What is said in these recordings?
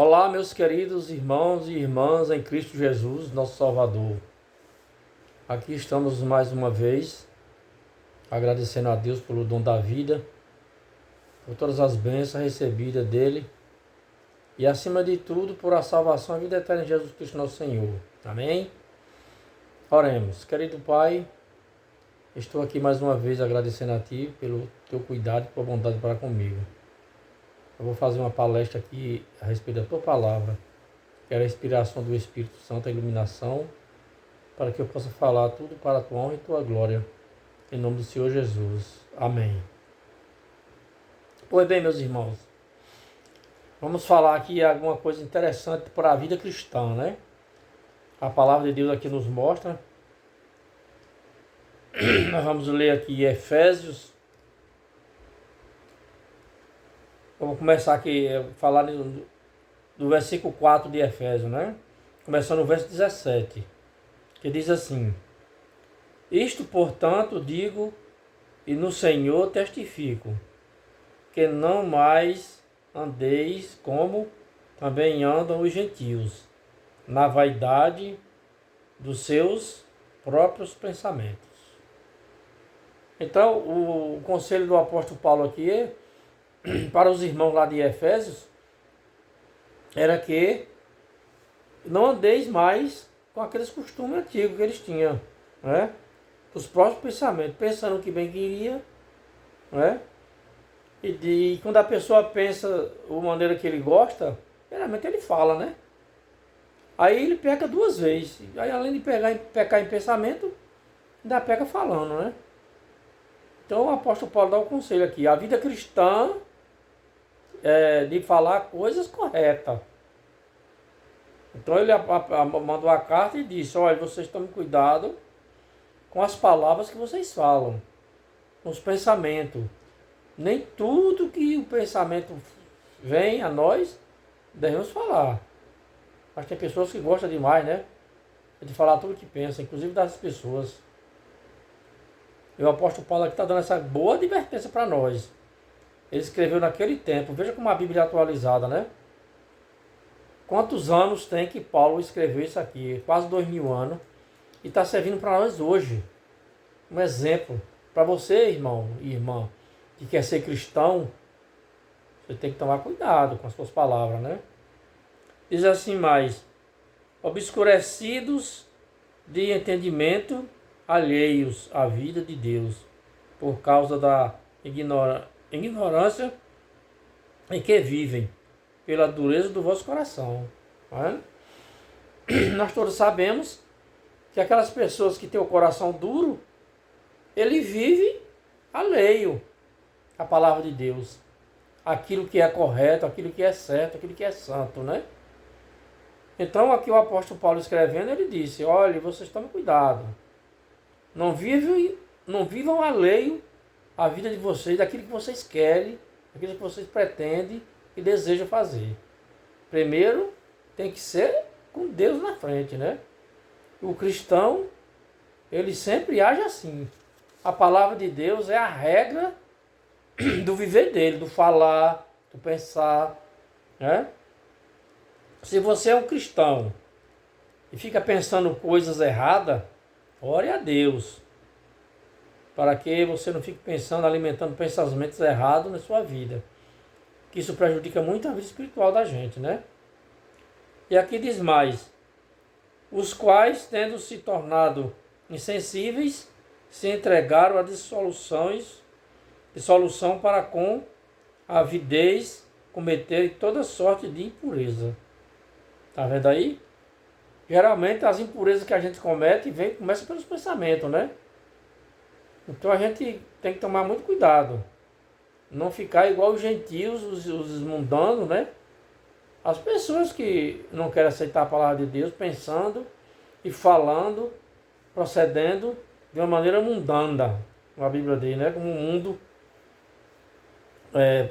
Olá, meus queridos irmãos e irmãs em Cristo Jesus, nosso Salvador. Aqui estamos mais uma vez, agradecendo a Deus pelo dom da vida, por todas as bênçãos recebidas dele e, acima de tudo, por a salvação e a vida eterna de Jesus Cristo, nosso Senhor. Amém? Oremos. Querido Pai, estou aqui mais uma vez agradecendo a Ti pelo Teu cuidado e por bondade para comigo. Eu vou fazer uma palestra aqui a respeito da Tua Palavra. Quero a inspiração do Espírito Santo, a iluminação, para que eu possa falar tudo para a Tua honra e Tua glória. Em nome do Senhor Jesus. Amém. Pois bem, meus irmãos, vamos falar aqui alguma coisa interessante para a vida cristã, né? A palavra de Deus aqui nos mostra. Nós vamos ler aqui Efésios. Vamos começar aqui a falar do versículo 4 de Efésios, né? Começando no verso 17, que diz assim: Isto, portanto, digo e no Senhor testifico, que não mais andeis como também andam os gentios, na vaidade dos seus próprios pensamentos. Então, o conselho do apóstolo Paulo aqui para os irmãos lá de Efésios era que não andeis mais com aqueles costumes antigos que eles tinham, né? Os próprios pensamentos, pensando o que bem queria, né? E quando a pessoa pensa da maneira que ele gosta, geralmente ele fala, né? Aí ele peca duas vezes. Aí, além de pecar em pensamento, ainda peca falando, né? Então o apóstolo Paulo dá o conselho aqui: a vida cristã é de falar coisas corretas. Então ele mandou a carta e disse: olha, vocês tomem cuidado com as palavras que vocês falam, com os pensamentos. Nem tudo que o pensamento vem a nós devemos falar. Mas tem pessoas que gostam demais, né? De falar tudo o que pensa, inclusive das pessoas. E o apóstolo Paulo aqui está dando essa boa advertência para nós. Ele escreveu naquele tempo. Veja como a Bíblia é atualizada, né? Quantos anos tem que Paulo escreveu isso aqui? Quase 2000 anos. E está servindo para nós hoje. Um exemplo. Para você, irmão e irmã, que quer ser cristão, você tem que tomar cuidado com as suas palavras, né? Diz assim mais: obscurecidos de entendimento, alheios à vida de Deus, por causa da ignorância em que vivem, pela dureza do vosso coração. Né? Nós todos sabemos que aquelas pessoas que têm o coração duro, ele vive alheio à palavra de Deus, aquilo que é correto, aquilo que é certo, aquilo que é santo, né? Então aqui o apóstolo Paulo escrevendo, ele disse: olha, vocês tomem cuidado, não vivam alheio à vida de vocês, daquilo que vocês querem, daquilo que vocês pretendem e desejam fazer. Primeiro, tem que ser com Deus na frente, né? O cristão, ele sempre age assim. A palavra de Deus é a regra do viver dele, do falar, do pensar, né? Se você é um cristão e fica pensando coisas erradas, ore a Deus, para que você não fique pensando, alimentando pensamentos errados na sua vida, que isso prejudica muito a vida espiritual da gente, né? E aqui diz mais: os quais, tendo se tornado insensíveis, se entregaram a dissolução para com avidez cometerem toda sorte de impureza. Tá vendo aí? Geralmente as impurezas que a gente comete começa pelos pensamentos, né? Então a gente tem que tomar muito cuidado. Não ficar igual os gentios, os mundanos, né? As pessoas que não querem aceitar a palavra de Deus, pensando e falando, procedendo de uma maneira mundana, a Bíblia diz, né? Como o mundo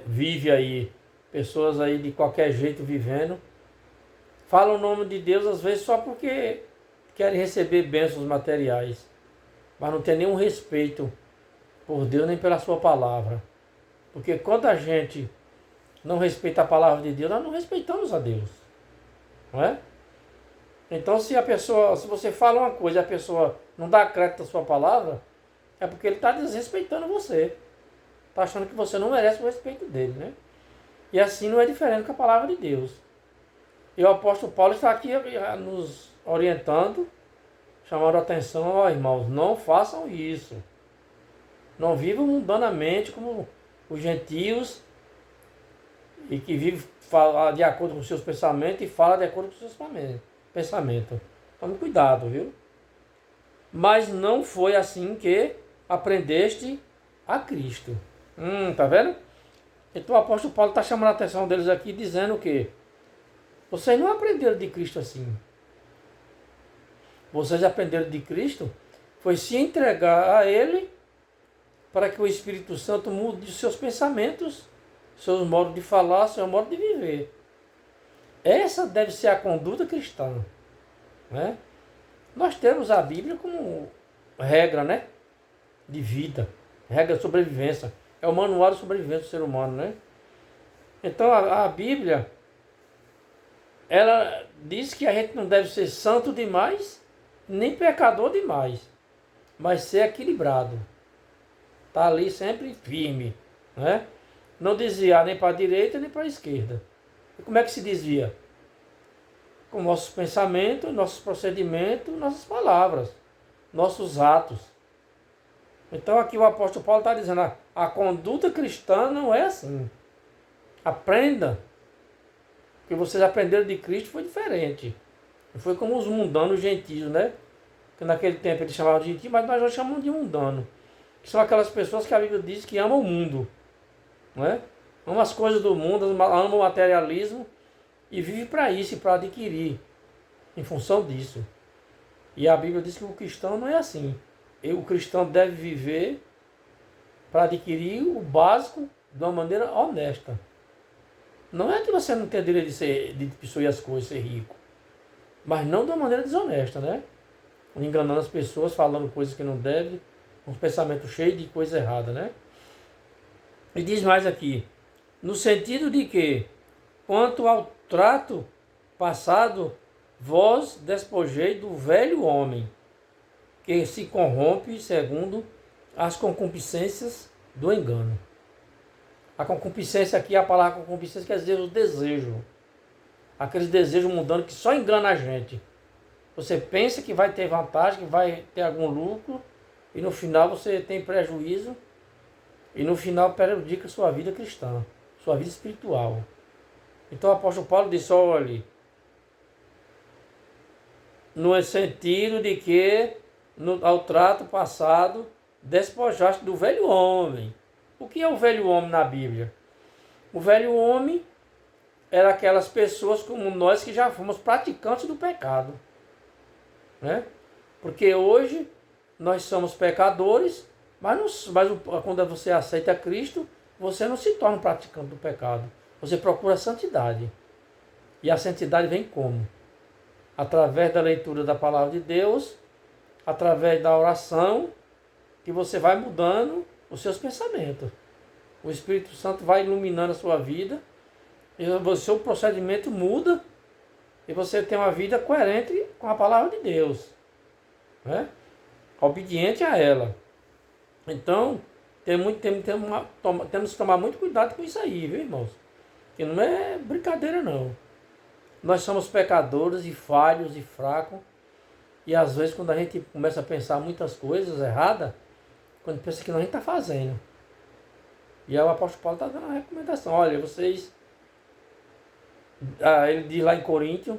vive aí, pessoas aí de qualquer jeito vivendo, falam o nome de Deus às vezes só porque querem receber bênçãos materiais, mas não tem nenhum respeito por Deus nem pela sua palavra. Porque quando a gente não respeita a palavra de Deus, nós não respeitamos a Deus. Não é? Então se você fala uma coisa e a pessoa não dá crédito à sua palavra, é porque ele está desrespeitando você. Está achando que você não merece o respeito dele, né? E assim não é diferente com a palavra de Deus. E o apóstolo Paulo está aqui nos orientando, chamando a atenção, ó irmãos, não façam isso. Não vivam mundanamente como os gentios e que vivem de acordo com os seus pensamentos e falam de acordo com os seus pensamentos. Tome cuidado, viu? Mas não foi assim que aprendeste a Cristo. Tá vendo? Então o apóstolo Paulo está chamando a atenção deles aqui, dizendo que vocês não aprenderam de Cristo assim. Vocês aprenderam de Cristo foi se entregar a Ele para que o Espírito Santo mude seus pensamentos, seus modos de falar, seu modo de viver. Essa deve ser a conduta cristã, né? Nós temos a Bíblia como regra, né, de vida, regra de sobrevivência. É o manual de sobrevivência do ser humano, né? Então a Bíblia, ela diz que a gente não deve ser santo demais, nem pecador demais, mas ser equilibrado. Está ali sempre firme, né? Não desviar nem para a direita nem para a esquerda. E como é que se desvia? Com nossos pensamentos, nossos procedimentos, nossas palavras, nossos atos. Então aqui o apóstolo Paulo está dizendo, a conduta cristã não é assim. Aprenda. O que vocês aprenderam de Cristo foi diferente. Foi como os mundanos gentios, né? Que naquele tempo eles chamavam de gentios, mas nós já chamamos de mundano. Que são aquelas pessoas que a Bíblia diz que amam o mundo. Não é? Amam as coisas do mundo, amam o materialismo e vivem para isso e para adquirir em função disso. E a Bíblia diz que o cristão não é assim. O cristão deve viver para adquirir o básico de uma maneira honesta. Não é que você não tem direito de possuir as coisas, ser rico. Mas não de uma maneira desonesta, né? Enganando as pessoas, falando coisas que não deve, com os pensamentos cheios de coisa errada, né? E diz mais aqui, no sentido de que, quanto ao trato passado, vós despojei do velho homem, que se corrompe segundo as concupiscências do engano. A concupiscência aqui, a palavra concupiscência quer dizer o desejo. Aqueles desejos mundanos que só engana a gente. Você pensa que vai ter vantagem, que vai ter algum lucro, e no final você tem prejuízo, e no final prejudica sua vida cristã, sua vida espiritual. Então o apóstolo Paulo disse, olha, no sentido de que, ao trato passado, despojaste do velho homem. O que é o velho homem na Bíblia? O velho homem era aquelas pessoas como nós que já fomos praticantes do pecado, né? Porque hoje nós somos pecadores, mas quando você aceita Cristo, você não se torna um praticante do pecado. Você procura a santidade. E a santidade vem como? Através da leitura da palavra de Deus, através da oração, que você vai mudando os seus pensamentos. O Espírito Santo vai iluminando a sua vida, e o seu procedimento muda, e você tem uma vida coerente com a palavra de Deus, né? Obediente a ela. Então, temos que tomar muito cuidado com isso aí, viu, irmãos? Que não é brincadeira, não. Nós somos pecadores e falhos e fracos, e às vezes quando a gente começa a pensar muitas coisas erradas, quando pensa que não, a gente está fazendo. E aí o apóstolo Paulo está dando uma recomendação. Olha, vocês... ele diz lá em Coríntios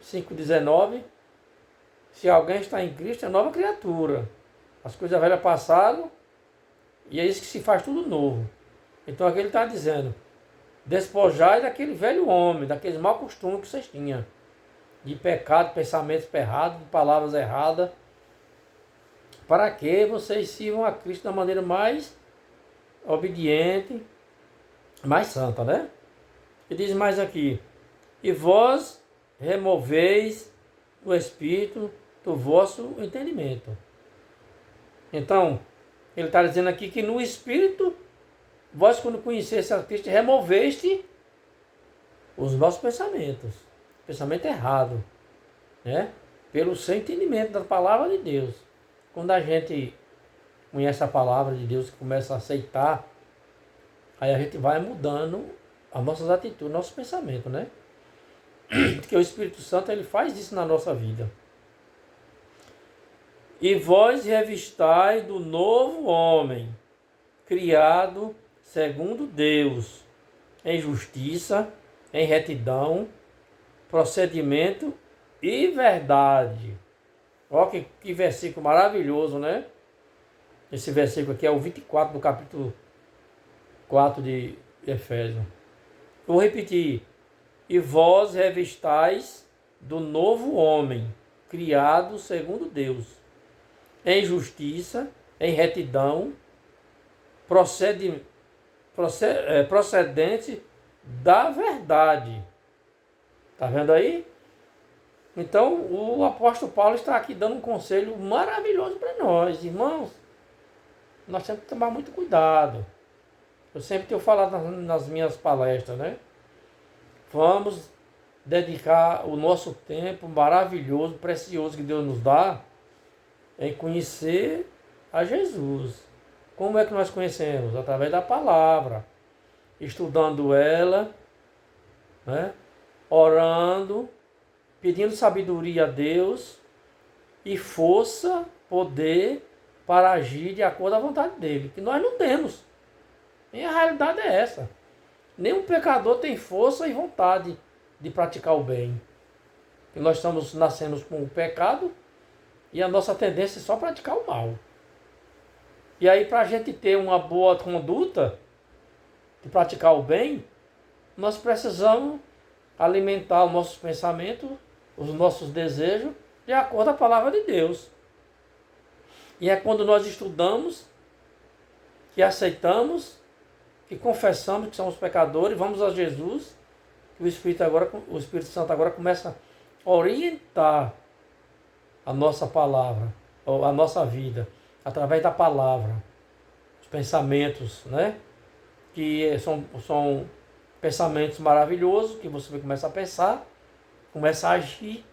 5,19, se alguém está em Cristo, é nova criatura. As coisas velhas passaram, e é isso que se faz tudo novo. Então aqui ele está dizendo, despojai daquele velho homem, daqueles maus costumes que vocês tinham. De pecado, pensamentos errados, de palavras erradas, para que vocês sirvam a Cristo da maneira mais obediente, mais santa, né? E diz mais aqui, e vós removeis o espírito do vosso entendimento. Então, ele está dizendo aqui que no espírito Vós, quando conheceste a Cristo, removeste os nossos pensamentos. Pensamento errado, né? Pelo seu entendimento da palavra de Deus. Quando a gente conhece a palavra de Deus e começa a aceitar, aí a gente vai mudando as nossas atitudes, nossos pensamentos, né? Porque o Espírito Santo, ele faz isso na nossa vida. E vós revistai do novo homem, criado segundo Deus, em justiça, em retidão, procedimento e verdade. Olha que versículo maravilhoso, né? Esse versículo aqui é o 24 do capítulo 4 de Efésios. Vou repetir. E vós revistais do novo homem, criado segundo Deus, em justiça, em retidão, procedente da verdade. Está vendo aí? Então, o apóstolo Paulo está aqui dando um conselho maravilhoso para nós, irmãos. Nós temos que tomar muito cuidado. Eu sempre tenho falado nas minhas palestras, né? Vamos dedicar o nosso tempo maravilhoso, precioso que Deus nos dá em conhecer a Jesus. Como é que nós conhecemos? Através da palavra, estudando ela, né? Orando, pedindo sabedoria a Deus e força, poder para agir de acordo à vontade dele, que nós não temos. E a realidade é essa. Nenhum pecador tem força e vontade de praticar o bem. E nós nascemos com o pecado e a nossa tendência é só praticar o mal. E aí, para a gente ter uma boa conduta de praticar o bem, nós precisamos alimentar os nossos pensamentos, os nossos desejos, de acordo com a palavra de Deus. E é quando nós estudamos, que aceitamos, que confessamos que somos pecadores, vamos a Jesus, que o Espírito Santo agora começa a orientar a nossa palavra, a nossa vida, através da palavra, os pensamentos, né? Que são pensamentos maravilhosos, que você começa a pensar, começa a agir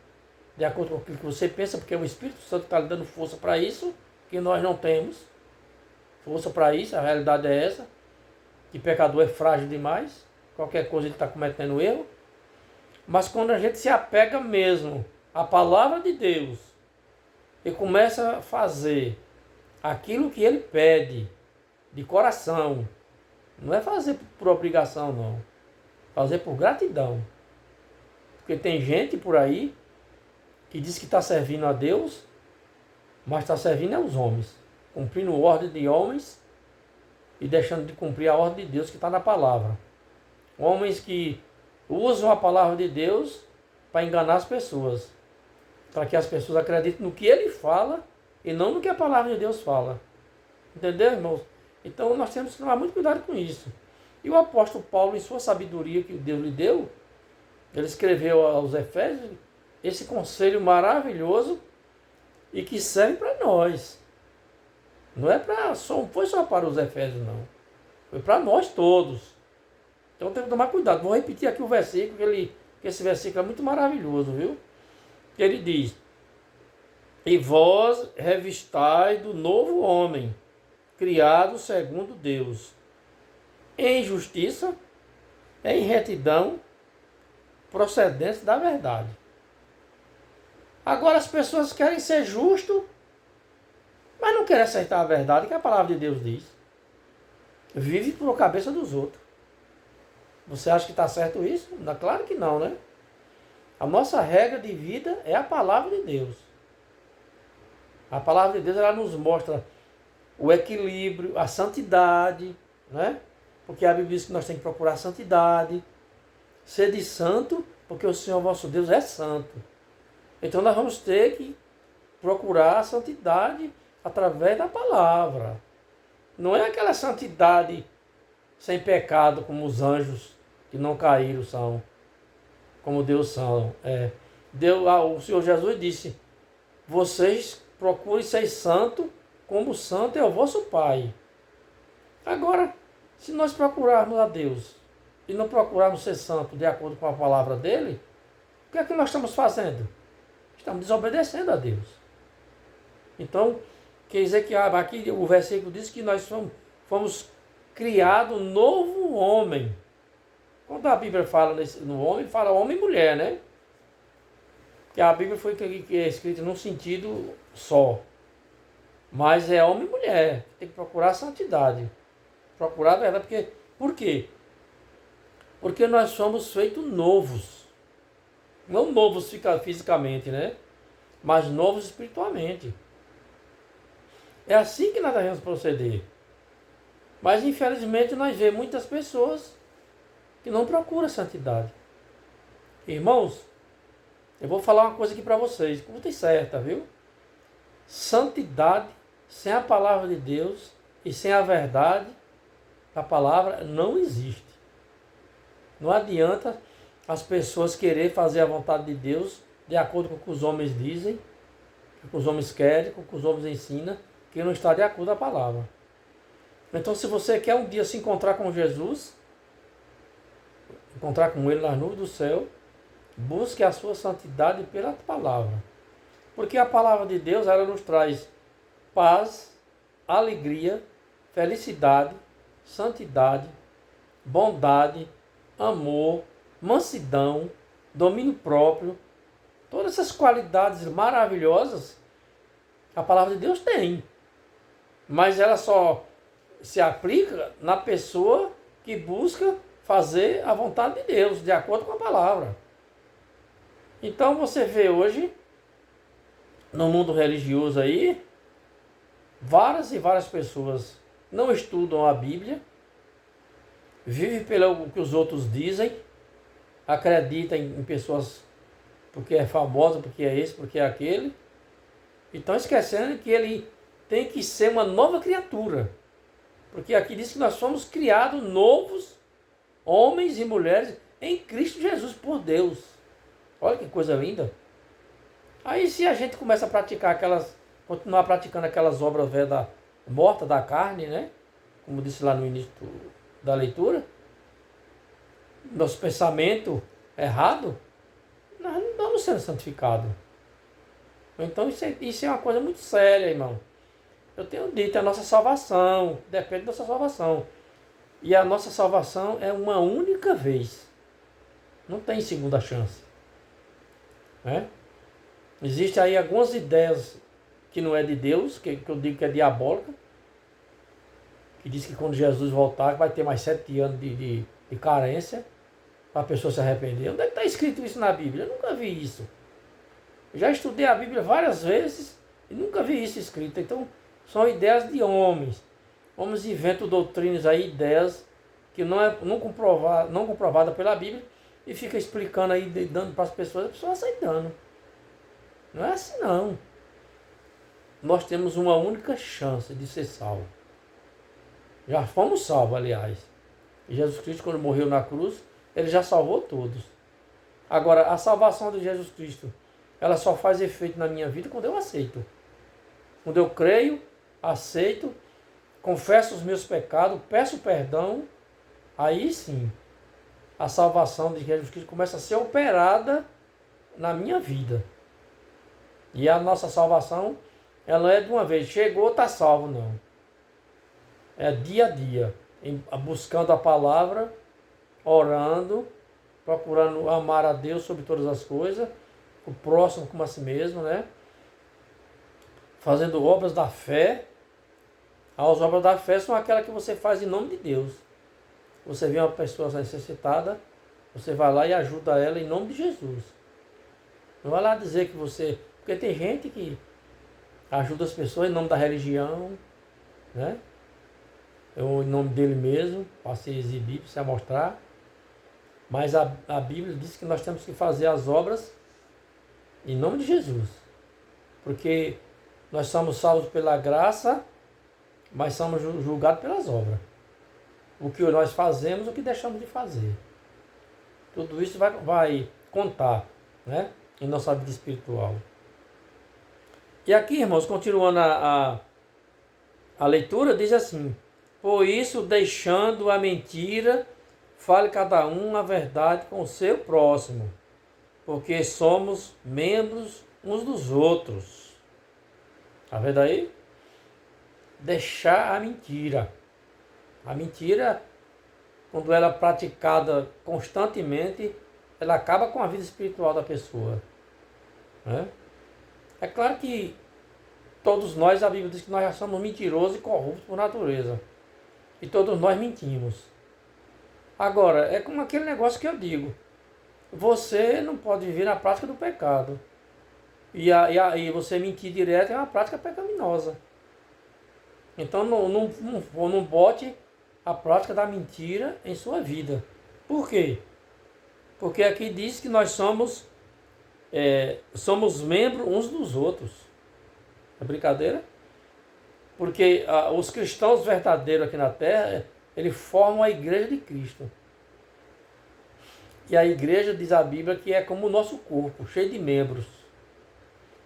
de acordo com aquilo que você pensa, porque o Espírito Santo está lhe dando força para isso, que nós não temos força para isso, a realidade é essa, que pecador é frágil demais, qualquer coisa ele está cometendo erro. Mas quando a gente se apega mesmo à palavra de Deus e começa a fazer aquilo que ele pede de coração, não é fazer por obrigação não, fazer por gratidão. Porque tem gente por aí que diz que está servindo a Deus, mas está servindo aos homens, cumprindo ordem de homens e deixando de cumprir a ordem de Deus que está na palavra. Homens que usam a palavra de Deus para enganar as pessoas, para que as pessoas acreditem no que ele fala e não no que a palavra de Deus fala. Entendeu, irmãos? Então nós temos que tomar muito cuidado com isso. E o apóstolo Paulo, em sua sabedoria que Deus lhe deu, ele escreveu aos Efésios esse conselho maravilhoso e que serve para nós. Não foi só para os Efésios, não. Foi para nós todos. Então temos que tomar cuidado. Vou repetir aqui o versículo, que esse versículo é muito maravilhoso, viu? Que ele diz: e vós revistai do novo homem, criado segundo Deus, em justiça, em retidão, procedente da verdade. Agora as pessoas querem ser justos, mas não querem aceitar a verdade que a palavra de Deus diz. Vive por cabeça dos outros. Você acha que está certo isso? Claro que não, né? A nossa regra de vida é a palavra de Deus. A palavra de Deus, ela nos mostra o equilíbrio, a santidade, né? Porque a Bíblia diz que nós temos que procurar a santidade. Ser de santo, porque o Senhor vosso Deus é santo. Então nós vamos ter que procurar a santidade através da palavra. Não é aquela santidade sem pecado como os anjos que não caíram são, como Deus são. O Senhor Jesus disse: vocês procurem ser santo como santo é o vosso Pai. Agora, Se nós procurarmos a Deus e não procurarmos ser santo de acordo com a palavra dele, o que é que nós estamos fazendo? Estamos desobedecendo a Deus. Então, quer dizer que aqui o versículo diz que nós fomos criados um novo homem. Quando a Bíblia fala no homem, fala homem e mulher, né? Que a Bíblia foi que é escrita num sentido só. Mas é homem e mulher. Tem que procurar a santidade. Procurar a verdade. Por quê? Porque nós somos feitos novos. Não novos fisicamente, né? Mas novos espiritualmente. É assim que nós devemos proceder. Mas infelizmente nós vemos muitas pessoas que não procuram santidade. Irmãos, eu vou falar uma coisa aqui para vocês, curta e certa, viu? Santidade sem a palavra de Deus e sem a verdade da palavra não existe. Não adianta as pessoas querer fazer a vontade de Deus de acordo com o que os homens dizem, com o que os homens querem, com o que os homens ensinam, que não está de acordo com a palavra. Então, se você quer um dia se encontrar com Jesus, encontrar com Ele nas nuvens do céu, busque a sua santidade pela palavra. Porque a palavra de Deus, ela nos traz paz, alegria, felicidade, santidade, bondade, amor, mansidão, domínio próprio. Todas essas qualidades maravilhosas a palavra de Deus tem. Mas ela só se aplica na pessoa que busca fazer a vontade de Deus, de acordo com a palavra. Então você vê hoje, no mundo religioso aí, várias e várias pessoas não estudam a Bíblia, vivem pelo que os outros dizem, acreditam em pessoas porque é famosa, porque é esse, porque é aquele, e estão esquecendo que ele tem que ser uma nova criatura. Porque aqui diz que nós somos criados novos, homens e mulheres, em Cristo Jesus, por Deus. Olha que coisa linda. Aí se a gente começa a praticar continuar praticando aquelas obras velhas mortas da carne, né? Como disse lá no início da leitura, nosso pensamento errado, nós não estamos sendo santificados. Então isso é uma coisa muito séria, irmão. Eu tenho dito, a nossa salvação depende da nossa salvação. E a nossa salvação é uma única vez. Não tem segunda chance. Né? Existem aí algumas ideias que não é de Deus, que eu digo que é diabólica. Que diz que quando Jesus voltar vai ter mais 7 anos de carência para a pessoa se arrepender. Onde é que está escrito isso na Bíblia? Eu nunca vi isso. Eu já estudei a Bíblia várias vezes e nunca vi isso escrito. Então, são ideias de homens. Homens inventam doutrinas aí, ideias que não comprovadas pela Bíblia e fica explicando aí, dando para as pessoas aceitando. Não é assim não. Nós temos uma única chance de ser salvo. Já fomos salvos, aliás. E Jesus Cristo, quando morreu na cruz, ele já salvou todos. Agora, a salvação de Jesus Cristo, ela só faz efeito na minha vida quando eu aceito. Quando eu creio, aceito, confesso os meus pecados, peço perdão, aí sim, a salvação de Jesus Cristo começa a ser operada na minha vida. E a nossa salvação, ela não é de uma vez, chegou, está salvo, não. É dia a dia, buscando a palavra, orando, procurando amar a Deus sobre todas as coisas, o próximo como a si mesmo, né? Fazendo obras da fé. As obras da fé são aquelas que você faz em nome de Deus. Você vê uma pessoa necessitada, você vai lá e ajuda ela em nome de Jesus. Não vai lá dizer que você... Porque tem gente que ajuda as pessoas em nome da religião, né? Ou em nome dele mesmo, para se exibir, para se mostrar. Mas a Bíblia diz que nós temos que fazer as obras em nome de Jesus. Porque nós somos salvos pela graça, mas somos julgados pelas obras. O que nós fazemos, o que deixamos de fazer. Tudo isso vai contar, né, em nossa vida espiritual. E aqui, irmãos, continuando a leitura, diz assim: Por isso, deixando a mentira, fale cada um a verdade com o seu próximo, porque somos membros uns dos outros. Tá vendo aí? Deixar a mentira. A mentira, quando ela é praticada constantemente, ela acaba com a vida espiritual da pessoa, né? É claro que todos nós, a Bíblia diz que nós já somos mentirosos e corruptos por natureza. E todos nós mentimos. Agora, é como aquele negócio que eu digo. Você não pode viver na prática do pecado. E você mentir direto é uma prática pecaminosa. Então não bote a prática da mentira em sua vida. Por quê? Porque aqui diz que nós somos membros uns dos outros. É brincadeira? Porque os cristãos verdadeiros aqui na terra, eles formam a igreja de Cristo. E a igreja, diz a Bíblia, que é como o nosso corpo, cheio de membros.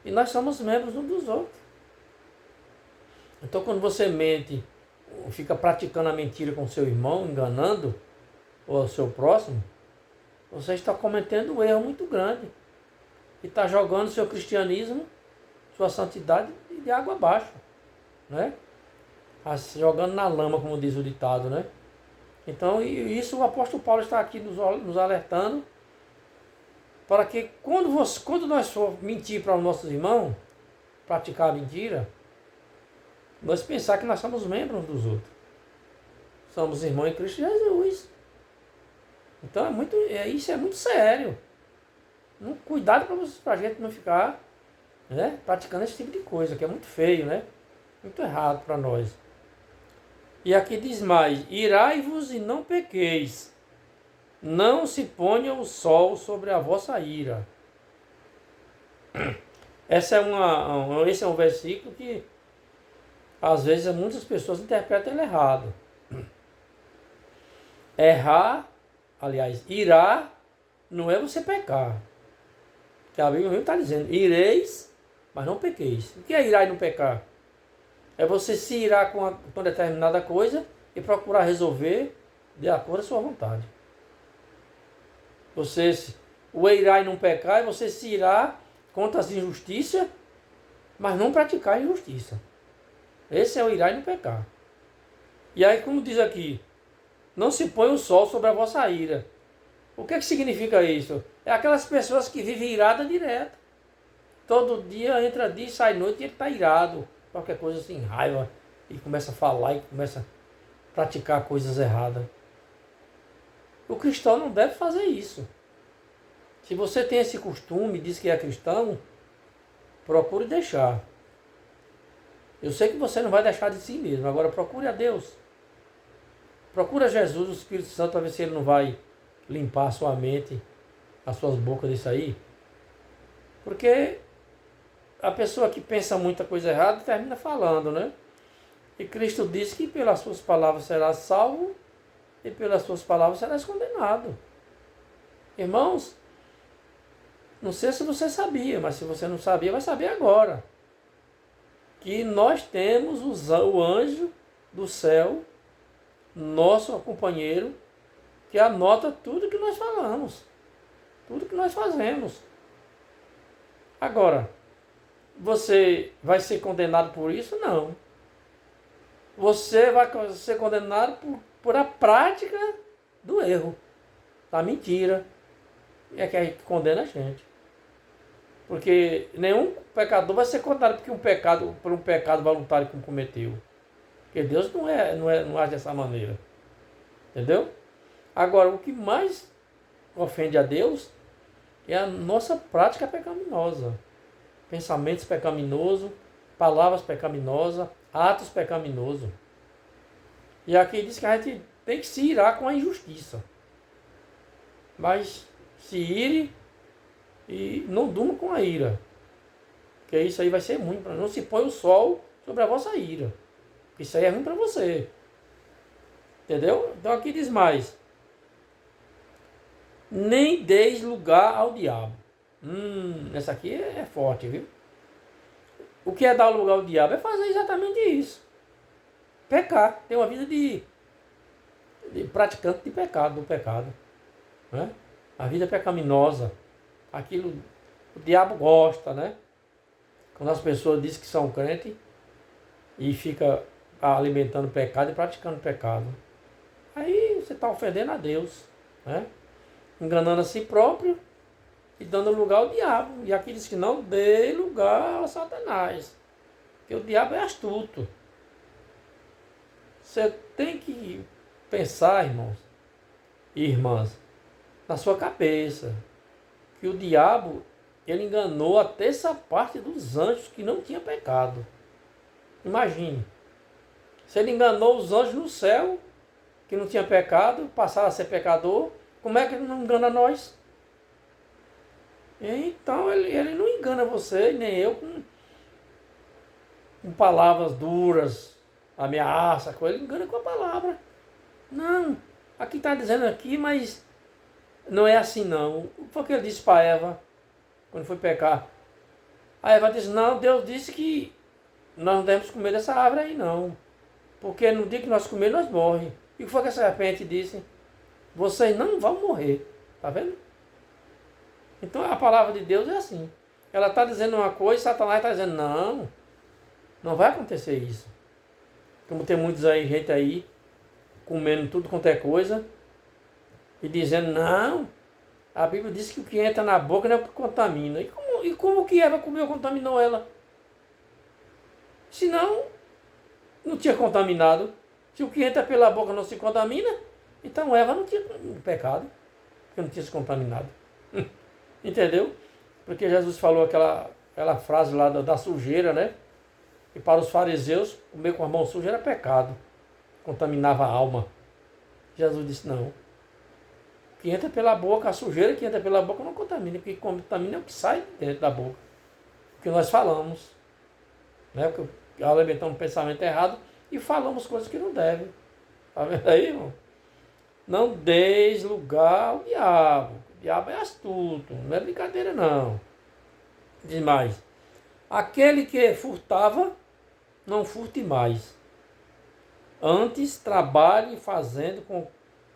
E nós somos membros uns dos outros. Então quando você mente, fica praticando a mentira com seu irmão, enganando, ou o seu próximo, você está cometendo um erro muito grande. E está jogando seu cristianismo, sua santidade de água abaixo, né? Jogando na lama, como diz o ditado, né? Então, isso o apóstolo Paulo está aqui nos alertando para que quando nós for mentir para os nossos irmãos, praticar a mentira, nós pensar que nós somos membros dos outros. Somos irmãos em Cristo Jesus. Então isso é muito sério. Cuidado para a gente não ficar, né, praticando esse tipo de coisa, que é muito feio, né? Muito errado para nós. E aqui diz mais: irai-vos e não pequeis, não se ponha o sol sobre a vossa ira. Esse é um versículo que às vezes muitas pessoas interpretam ele errado. Irar não é você pecar. Que a Bíblia mesmo está dizendo: ireis, mas não pequeis. O que é irar e não pecar? É você se irar com determinada coisa e procurar resolver de acordo com a sua vontade. O irar e não pecar é você se irar contra as injustiças, mas não praticar a injustiça. Esse é o irar e não pecar. E aí, como diz aqui, não se põe o sol sobre a vossa ira. O que significa isso? É aquelas pessoas que vivem irada direto. Todo dia, entra dia e sai noite e ele está irado. Qualquer coisa assim, raiva. E começa a falar e começa a praticar coisas erradas. O cristão não deve fazer isso. Se você tem esse costume, diz que é cristão, procure deixar. Eu sei que você não vai deixar de si mesmo. Agora procure a Deus. Procura Jesus, o Espírito Santo, para ver se ele não vai limpar a sua mente, as suas bocas disso aí. Porque a pessoa que pensa muita coisa errada termina falando, né? E Cristo disse que pelas suas palavras será salvo e pelas suas palavras será condenado. Irmãos, não sei se você sabia, mas se você não sabia, vai saber agora. Que nós temos o anjo do céu, nosso companheiro, que anota tudo que nós falamos, tudo que nós fazemos. Agora, você vai ser condenado por isso? Não. Você vai ser condenado por a prática do erro, da mentira. É que a gente condena a gente. Porque nenhum pecador vai ser condenado por um pecado voluntário que cometeu. Porque Deus não age dessa maneira. Entendeu? Agora, o que mais ofende a Deus é a nossa prática pecaminosa. Pensamentos pecaminosos, palavras pecaminosas, atos pecaminosos. E aqui diz que a gente tem que se irar com a injustiça. Mas se ire e não durma com a ira. Porque isso aí vai ser ruim. Não se põe o sol sobre a vossa ira. Isso aí é ruim para você. Entendeu? Então aqui diz mais: nem deis lugar ao diabo. Essa aqui é forte, viu? O que é dar lugar ao diabo? É fazer exatamente isso. pecar, ter uma vida de praticante de pecado, do pecado. Né? A vida pecaminosa, aquilo o diabo gosta, né? Quando as pessoas dizem que são crentes e fica alimentando pecado e praticando pecado. Aí você está ofendendo a Deus, né? Enganando a si próprio e dando lugar ao diabo. E aqui diz que não dê lugar a Satanás, porque o diabo é astuto. Você tem que pensar, irmãos e irmãs, na sua cabeça, que o diabo, ele enganou a terça parte dos anjos que não tinha pecado. Imagine, se ele enganou os anjos no céu, que não tinha pecado, passaram a ser pecador, como é que ele não engana nós? Então ele não engana você, nem eu, com palavras duras, ameaça, ele engana com a palavra. Não, aqui está dizendo aqui, mas não é assim não. O que foi que ele disse para Eva, quando foi pecar? A Eva disse, não, Deus disse que nós não devemos comer dessa árvore aí não, porque no dia que nós comermos, nós morremos. E o que foi que a serpente disse? Vocês não vão morrer, tá vendo? Então a palavra de Deus é assim. Ela está dizendo uma coisa, Satanás está dizendo, não, não vai acontecer isso. Como tem muitos aí, gente aí, comendo tudo quanto é coisa, e dizendo, não, a Bíblia diz que o que entra na boca não é o que contamina. E como que Eva comeu contaminou ela? Senão, não tinha contaminado. Se o que entra pela boca não se contamina, então Eva não tinha pecado, porque não tinha se contaminado. Entendeu? Porque Jesus falou aquela frase lá da sujeira, né? E para os fariseus, comer com a mão suja era pecado. Contaminava a alma. Jesus disse, não. O que entra pela boca, a sujeira que entra pela boca não contamina. O que contamina é o que sai de dentro da boca. O que nós falamos. Né? Porque alimentamos um pensamento errado e falamos coisas que não devem. Tá vendo aí, irmão? Não deis lugar ao diabo. O diabo é astuto, não é brincadeira não. Diz mais. Aquele que furtava, não furte mais. Antes trabalhe fazendo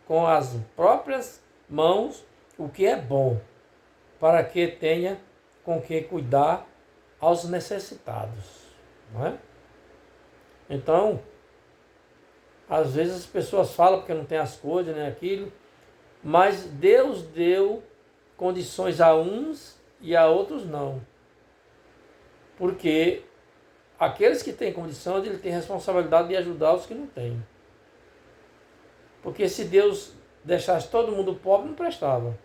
com as próprias mãos o que é bom, para que tenha com que cuidar aos necessitados. Não é? Então, às vezes as pessoas falam porque não tem as coisas, nem aquilo, mas Deus deu condições a uns e a outros não. Porque aqueles que têm condições, ele tem responsabilidade de ajudar os que não têm. Porque se Deus deixasse todo mundo pobre, não prestava.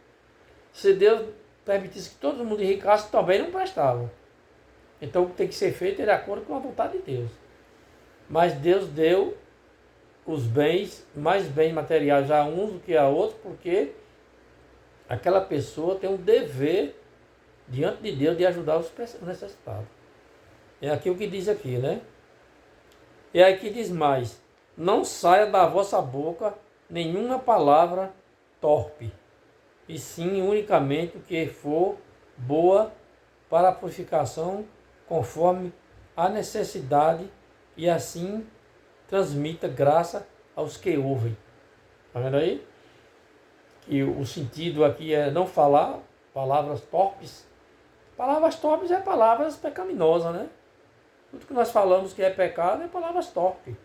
Se Deus permitisse que todo mundo enriquecesse, também não prestava. Então o que tem que ser feito é de acordo com a vontade de Deus. Mas Deus deu os bens, mais bens materiais a uns do que a outros, porque aquela pessoa tem um dever diante de Deus de ajudar os necessitados. É aqui o que diz aqui, né? E aqui diz mais, não saia da vossa boca nenhuma palavra torpe, e sim unicamente o que for boa para a purificação, conforme a necessidade, e assim transmita graça aos que ouvem. Está vendo aí? E o sentido aqui é não falar palavras torpes. Palavras torpes é palavras pecaminosas, né? Tudo que nós falamos que é pecado é palavras torpes.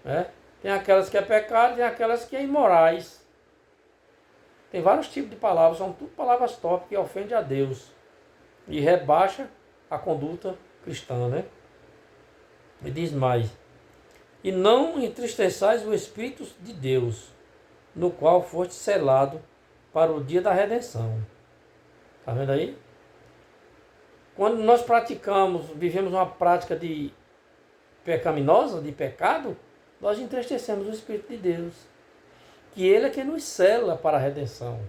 Né? Tem aquelas que é pecado, tem aquelas que é imorais. Tem vários tipos de palavras, são tudo palavras torpes que ofendem a Deus. E rebaixa a conduta cristã, né? E diz mais. E não entristeçais o Espírito de Deus, no qual foste selado para o dia da redenção. Está vendo aí? Quando nós praticamos, vivemos uma prática de pecaminosa, de pecado, nós entristecemos o Espírito de Deus. Que Ele é quem nos sela para a redenção,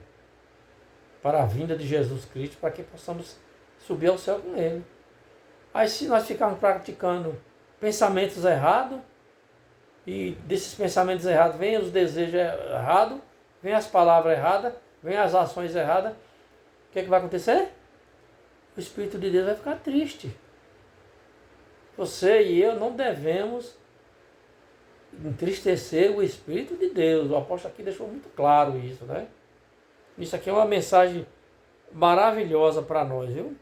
para a vinda de Jesus Cristo, para que possamos subir ao céu com Ele. Aí se nós ficarmos praticando pensamentos errados, e desses pensamentos errados vêm os desejos errados, vêm as palavras erradas, vêm as ações erradas, o que vai acontecer? O Espírito de Deus vai ficar triste. Você e eu não devemos entristecer o Espírito de Deus. O apóstolo aqui deixou muito claro isso, né? Isso aqui é uma mensagem maravilhosa para nós, viu?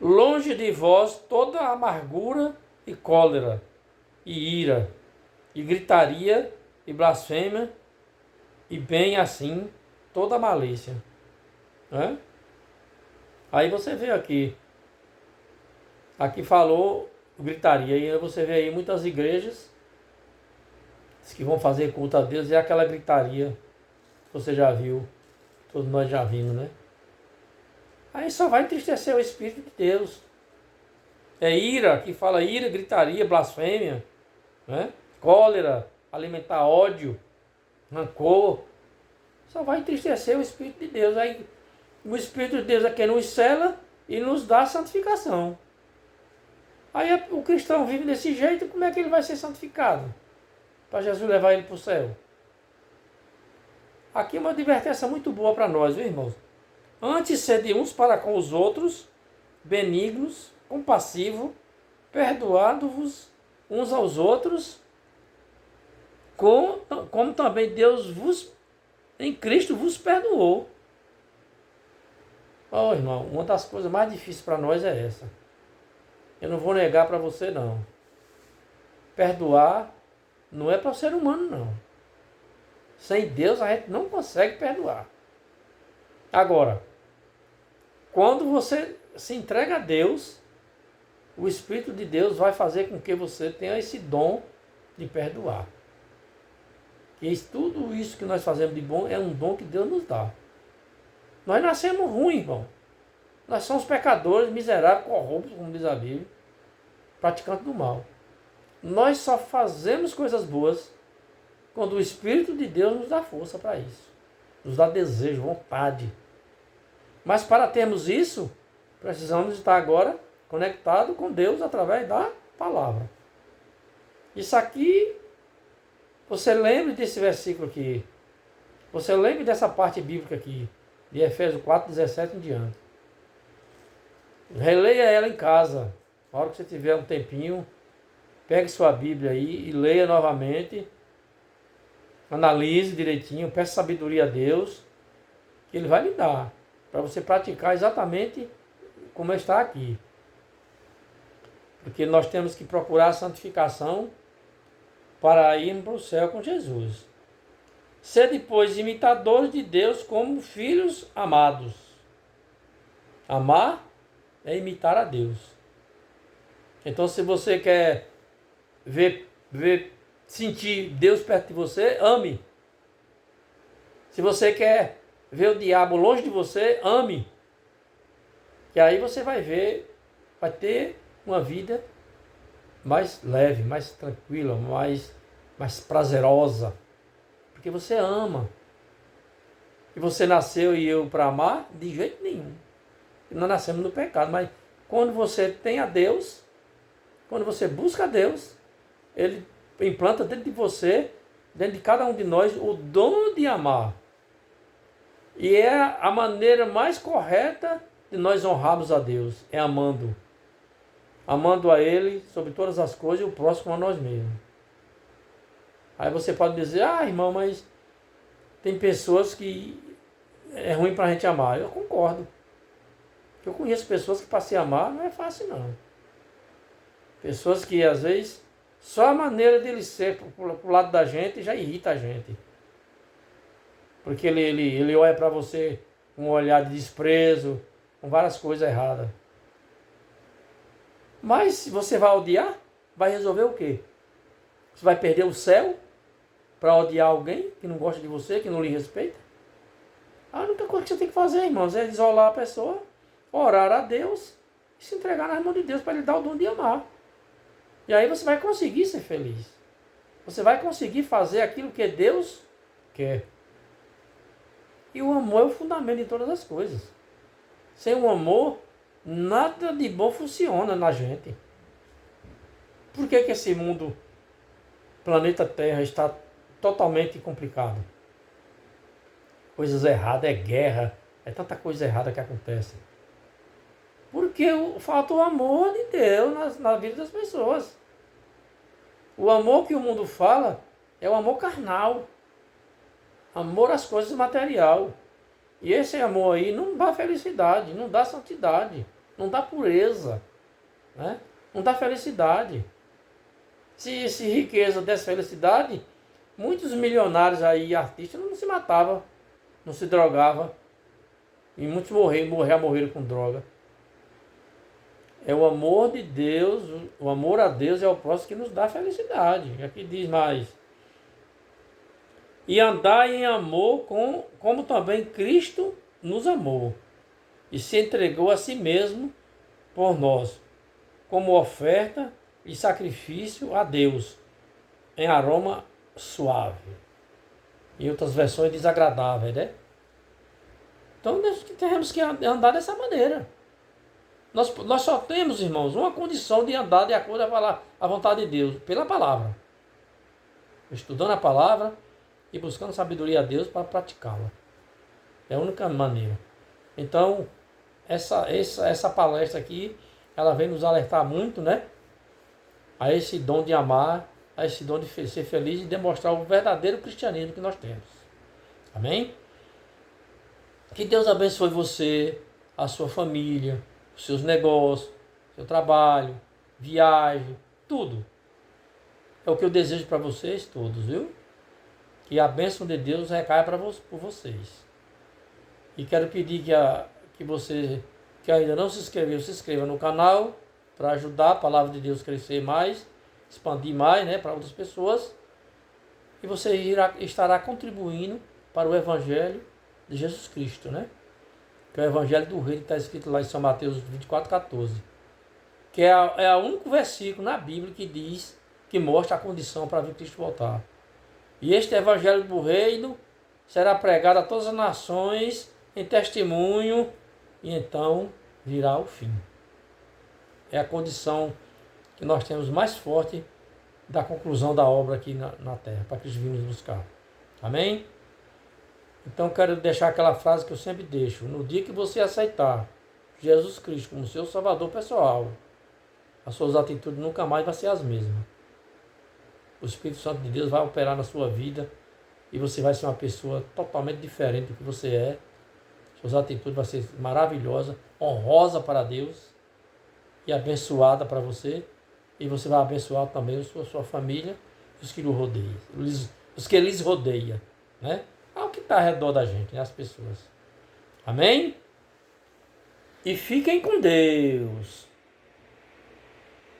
Longe de vós toda amargura e cólera, e ira, e gritaria, e blasfêmia, e bem assim toda malícia. Né? Aí você vê aqui falou gritaria, e você vê aí muitas igrejas que vão fazer culto a Deus, e é aquela gritaria, você já viu, todos nós já vimos, né? Aí só vai entristecer o Espírito de Deus. É ira, que fala ira, gritaria, blasfêmia, né? Cólera, alimentar ódio, rancor. Só vai entristecer o Espírito de Deus. Aí o Espírito de Deus é quem nos sela e nos dá santificação. Aí o cristão vive desse jeito, como é que ele vai ser santificado? Para Jesus levar ele para o céu. Aqui é uma advertência muito boa para nós, viu, irmãos? Antes sede uns para com os outros, benignos, compassivos, perdoando-vos uns aos outros, como também Deus em Cristo vos perdoou. Ó, irmão, uma das coisas mais difíceis para nós é essa. Eu não vou negar para você, não. Perdoar não é para o ser humano, não. Sem Deus a gente não consegue perdoar. Agora, quando você se entrega a Deus, o Espírito de Deus vai fazer com que você tenha esse dom de perdoar. E tudo isso que nós fazemos de bom é um dom que Deus nos dá. Nós nascemos ruins, irmão. Nós somos pecadores, miseráveis, corruptos, como diz a Bíblia, praticantes do mal. Nós só fazemos coisas boas quando o Espírito de Deus nos dá força para isso. Nos dá desejo, vontade. Mas para termos isso, precisamos estar agora conectados com Deus através da palavra. Isso aqui, você lembre desse versículo aqui. Você lembre dessa parte bíblica aqui, de Efésios 4:17 em diante. Releia ela em casa. Na hora que você tiver um tempinho, pegue sua Bíblia aí e leia novamente. Analise direitinho, peça sabedoria a Deus, que Ele vai lhe dar, para você praticar exatamente como está aqui. Porque nós temos que procurar a santificação para irmos para o céu com Jesus. Sede, pois, imitadores de Deus como filhos amados. Amar é imitar a Deus. Então, se você quer sentir Deus perto de você, ame. Se você quer ver o diabo longe de você, ame. Que aí você vai ter uma vida mais leve, mais tranquila, mais prazerosa. Porque você ama. E você nasceu e eu para amar? De jeito nenhum. Nós nascemos no pecado, mas quando você tem a Deus, quando você busca a Deus, Ele implanta dentro de você, dentro de cada um de nós, o dom de amar. E é a maneira mais correta de nós honrarmos a Deus, é amando. Amando a Ele sobre todas as coisas e o próximo a nós mesmos. Aí você pode dizer, irmão, mas tem pessoas que é ruim para a gente amar. Eu concordo. Eu conheço pessoas que para se amar não é fácil, não. Pessoas que às vezes só a maneira dele ser pro lado da gente já irrita a gente. Porque ele olha para você com um olhar de desprezo, com várias coisas erradas. Mas se você vai odiar, vai resolver o quê? Você vai perder o céu para odiar alguém que não gosta de você, que não lhe respeita? A única coisa que você tem que fazer, irmãos, é isolar a pessoa, orar a Deus e se entregar nas mãos de Deus para Ele dar o dom de amar. E aí você vai conseguir ser feliz. Você vai conseguir fazer aquilo que Deus quer. E o amor é o fundamento de todas as coisas. Sem o amor, nada de bom funciona na gente. Por que esse mundo, planeta Terra, está totalmente complicado? Coisas erradas, é guerra, é tanta coisa errada que acontece. Porque falta o amor de Deus na vida das pessoas. O amor que o mundo fala é o amor carnal. Amor às coisas material. E esse amor aí não dá felicidade, não dá santidade, não dá pureza, né? Não dá felicidade. Se riqueza desse felicidade, muitos milionários aí, artistas, não se matavam, não se drogavam. E muitos morreram com droga. É o amor de Deus, o amor a Deus é o próximo que nos dá felicidade. Aqui diz mais. E andar em amor como também Cristo nos amou. E se entregou a si mesmo por nós, como oferta e sacrifício a Deus, em aroma suave. Em outras versões, desagradável, né? Então, nós temos que andar dessa maneira. Nós só temos, irmãos, uma condição de andar de acordo com a vontade de Deus, pela palavra. Estudando a palavra e buscando sabedoria a Deus para praticá-la. É a única maneira. Então, essa palestra aqui, ela vem nos alertar muito, né? A esse dom de amar, a esse dom de ser feliz e demonstrar o verdadeiro cristianismo que nós temos. Amém? Que Deus abençoe você, a sua família, os seus negócios, seu trabalho, viagem, tudo. É o que eu desejo para vocês todos, viu? Que a bênção de Deus recaia por vocês. E quero pedir que você que ainda não se inscreveu, se inscreva no canal para ajudar a palavra de Deus a crescer mais, expandir mais, né, para outras pessoas. E você estará contribuindo para o Evangelho de Jesus Cristo, né? Que é o Evangelho do Reino, que está escrito lá em São Mateus 24,14. Que é o único versículo na Bíblia que diz, que mostra a condição para vir Cristo voltar. E este Evangelho do Reino será pregado a todas as nações em testemunho, e então virá o fim. É a condição que nós temos mais forte da conclusão da obra aqui na terra, para que vimos buscar. Amém? Então quero deixar aquela frase que eu sempre deixo. No dia que você aceitar Jesus Cristo como seu salvador pessoal, as suas atitudes nunca mais vão ser as mesmas. O Espírito Santo de Deus vai operar na sua vida e você vai ser uma pessoa totalmente diferente do que você é. Suas atitudes vão ser maravilhosas, honrosa para Deus e abençoada para você. E você vai abençoar também a sua família e os que lhe rodeiam, os que lhes rodeiam, né? Ao que está ao redor da gente, né? As pessoas. Amém? E fiquem com Deus.